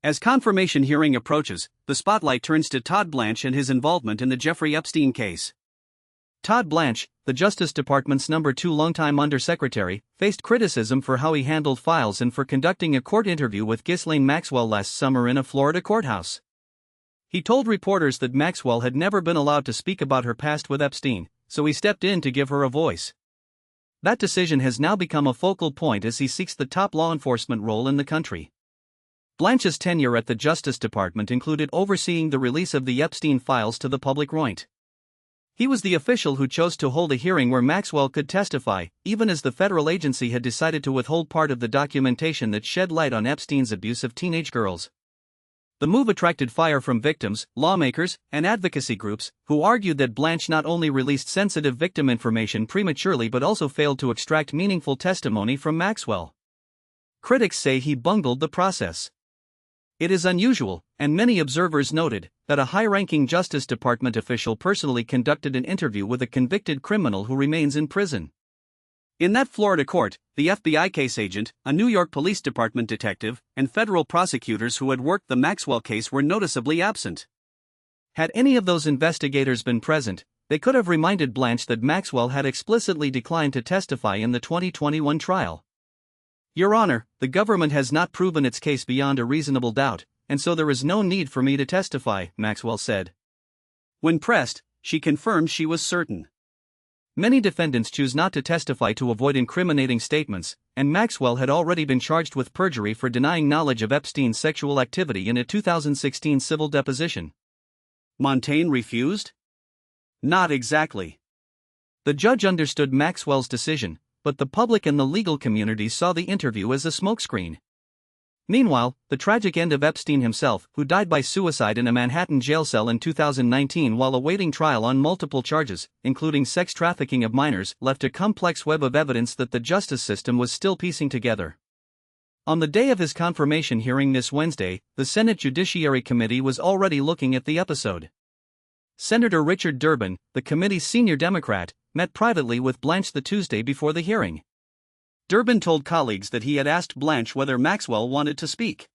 As confirmation hearing approaches, the spotlight turns to Todd Blanche and his involvement in the Jeffrey Epstein case. Todd Blanche, the Justice Department's #2 longtime undersecretary, faced criticism for how he handled files and for conducting a court interview with Ghislaine Maxwell last summer in a Florida courthouse. He told reporters that Maxwell had never been allowed to speak about her past with Epstein, so he stepped in to give her a voice. That decision has now become a focal point as he seeks the top law enforcement role in the country. Blanche's tenure at the Justice Department included overseeing the release of the Epstein files to the public roint. He was the official who chose to hold a hearing where Maxwell could testify, even as the federal agency had decided to withhold part of the documentation that shed light on Epstein's abuse of teenage girls. The move attracted fire from victims, lawmakers, and advocacy groups, who argued that Blanche not only released sensitive victim information prematurely but also failed to extract meaningful testimony from Maxwell. Critics say he bungled the process. It is unusual, and many observers noted, that a high-ranking Justice Department official personally conducted an interview with a convicted criminal who remains in prison. In that Florida court, the FBI case agent, a New York Police Department detective, and federal prosecutors who had worked the Maxwell case were noticeably absent. Had any of those investigators been present, they could have reminded Blanche that Maxwell had explicitly declined to testify in the 2021 trial. "Your Honor, the government has not proven its case beyond a reasonable doubt, and so there is no need for me to testify," Maxwell said. When pressed, she confirmed she was certain. Many defendants choose not to testify to avoid incriminating statements, and Maxwell had already been charged with perjury for denying knowledge of Epstein's sexual activity in a 2016 civil deposition. Montaigne refused? Not exactly. The judge understood Maxwell's decision, but the public and the legal community saw the interview as a smokescreen. Meanwhile, the tragic end of Epstein himself, who died by suicide in a Manhattan jail cell in 2019 while awaiting trial on multiple charges, including sex trafficking of minors, left a complex web of evidence that the justice system was still piecing together. On the day of his confirmation hearing this Wednesday, the Senate Judiciary Committee was already looking at the episode. Senator Richard Durbin, the committee's senior Democrat, met privately with Blanche the Tuesday before the hearing. Durbin told colleagues that he had asked Blanche whether Maxwell wanted to speak.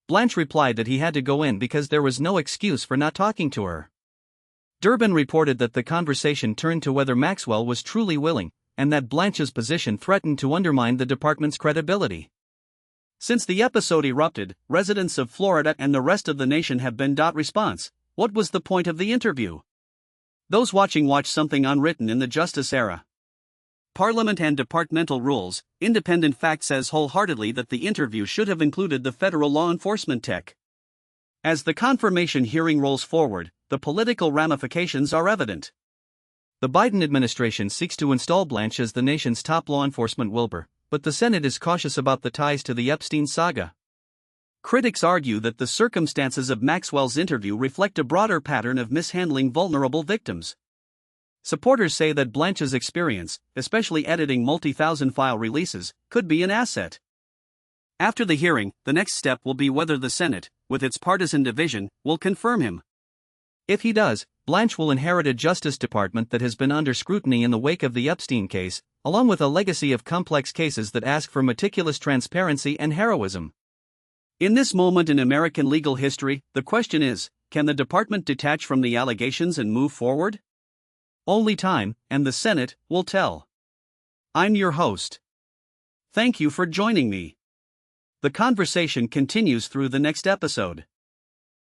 Blanche replied that he had to go in because there was no excuse for not talking to her. Durbin reported that the conversation turned to whether Maxwell was truly willing, and that Blanche's position threatened to undermine the department's credibility. Since the episode erupted, residents of Florida and the rest of the nation have been response. What was the point of the interview? Those watching watch something unwritten in the justice era. Parliament and departmental rules. Independent Fact says wholeheartedly that the interview should have included the federal law enforcement tech. As the confirmation hearing rolls forward, the political ramifications are evident. The Biden administration seeks to install Blanche as the nation's top law enforcement wilbur, but the Senate is cautious about the ties to the Epstein saga. Critics argue that the circumstances of Maxwell's interview reflect a broader pattern of mishandling vulnerable victims. Supporters say that Blanche's experience, especially editing multi-thousand file releases, could be an asset. After the hearing, the next step will be whether the Senate, with its partisan division, will confirm him. If he does, Blanche will inherit a Justice Department that has been under scrutiny in the wake of the Epstein case, along with a legacy of complex cases that ask for meticulous transparency and heroism. In this moment in American legal history, the question is, can the department detach from the allegations and move forward? Only time, and the Senate, will tell. I'm your host. Thank you for joining me. The conversation continues through the next episode.